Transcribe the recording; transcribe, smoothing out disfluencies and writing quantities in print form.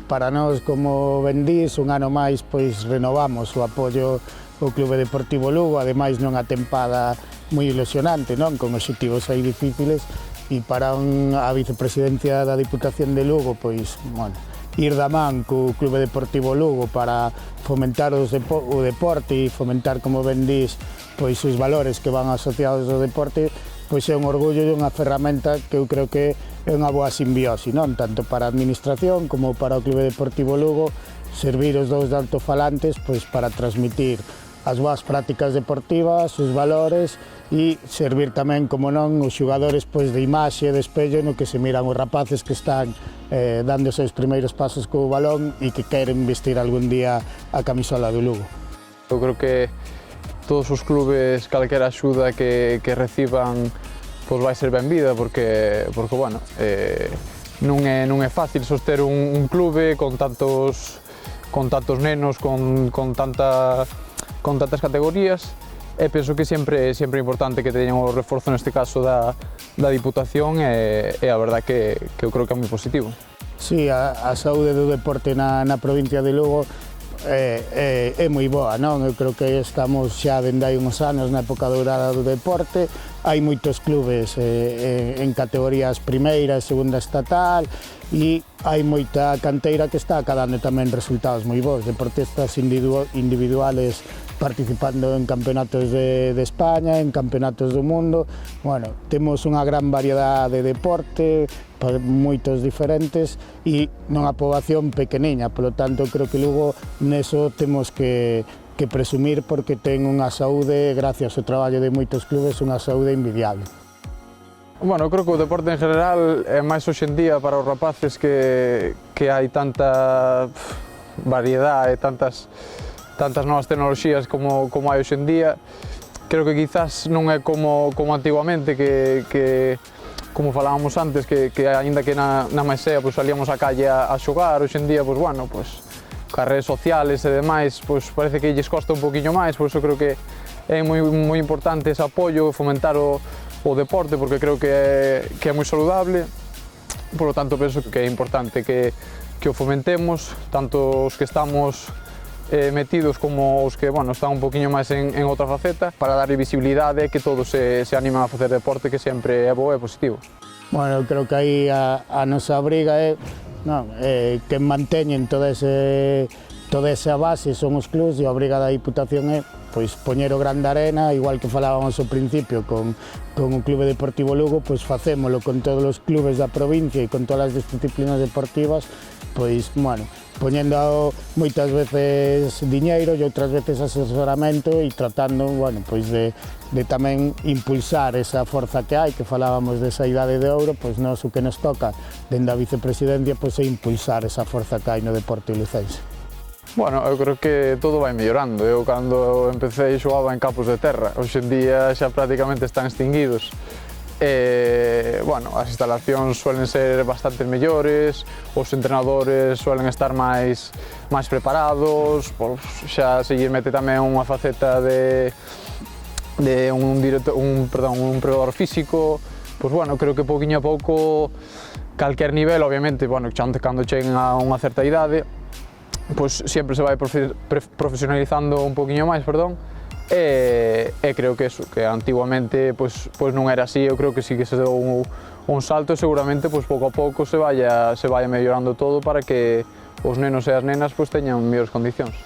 para nós como Vendís, un ano máis pois renovamos o apoio ao Clube Deportivo Lugo, ademais nunha tempada moi ilusionante, non? Con obxectivos aí difíciles, e para a vicepresidencia da Diputación de Lugo, pois, bueno, ir da man co Clube Deportivo Lugo para fomentar o deporte e fomentar, como ben dís, pois os valores que van asociados ao deporte, pois é un orgullo e unha ferramenta que eu creo que é unha boa simbiose, non? Tanto para a administración como para o Clube Deportivo Lugo, servir os dous de altofalantes pois para transmitir as boas prácticas deportivas, os valores e servir tamén, como non, os xogadores pois de imaxe e de espello no que se miran os rapaces que están dando os seus primeiros pasos co balón e que queren vestir algún día a camisola do Lugo. Eu creo que todos os clubes, calquera axuda que reciban, pois vai ser benvida, porque bueno, non é fácil soster un clube con tantos nenos, con tantas categorías, e penso que sempre é importante que teñan o reforzo neste caso da Diputación, e a verdade que eu creo que é moi positivo. Sí, a saúde do deporte na provincia de Lugo é moi boa, non? Eu creo que estamos xa dende hai uns anos na época dourada do deporte, hai moitos clubes en categorías primeira e segunda estatal, e hai moita canteira que está acadando tamén resultados moi bons, deportistas individuales participando en campeonatos de España, en campeonatos do mundo. Bueno, temos unha gran variedade de deporte, moitos diferentes, e nunha poboación pequeniña, polo tanto creo que Lugo neso temos que presumir, porque ten unha saúde, gracias ao traballo de moitos clubes, unha saúde envidiable. Bueno, eu creo que o deporte en general é máis hoxendía para os rapaces que hai tanta variedade, tantas novas tecnoloxías como hai hoxendía. Creo que quizás non é como antigamente, que como falábamos antes, que aínda que na maisea pues, salíamos á calle a xogar, hoxendía, pues, bueno, pues, cas redes sociales e demais, pues, parece que lles costa un poquinho máis, por iso creo que é moi importante ese apoio, fomentar o deporte, porque creo que é moi saludable. Por lo tanto, penso que é importante que o fomentemos, tanto os que estamos metidos como os que bueno, están un poquinho máis en outra faceta, para dar visibilidade e que todos se animan a facer deporte, que sempre é bo e positivo. Bueno, eu creo que aí a nosa obriga é que manteñen toda esa base, son os clubs, e a obriga da Diputación é pois poñer o grande arena, igual que falábamos ao principio con o Clube Deportivo Lugo, pois facémolo con todos os clubes da provincia e con todas as disciplinas deportivas, pois, bueno, poñendo moitas veces diñeiro e outras veces asesoramento, e tratando, bueno, pois de tamén impulsar esa forza que hai, que falábamos desa idade de ouro, pois nós o que nos toca dende a vicepresidencia pois é impulsar esa forza que hai no deporte lucense. Bueno, eu creo que todo vai mellorando. Eu cando empecé xogaba en campos de terra, hoxe en día xa prácticamente están extinguidos. Bueno, as instalacións suelen ser bastante mellores, os entrenadores suelen estar máis preparados, pois xa se lle mete tamén unha faceta de un preparador físico. Pois bueno, creo que pouquiño a pouco, calquer nivel, obviamente, bueno, cando cheguen a unha certa idade, pois sempre se vai profesionalizando un poquinho máis, e creo que eso, que antiguamente pois non era así. Eu creo que sí que se deu un salto, e seguramente pois pouco a pouco se vaya mellorando todo para que os nenos e as nenas pois teñan mellores condicións.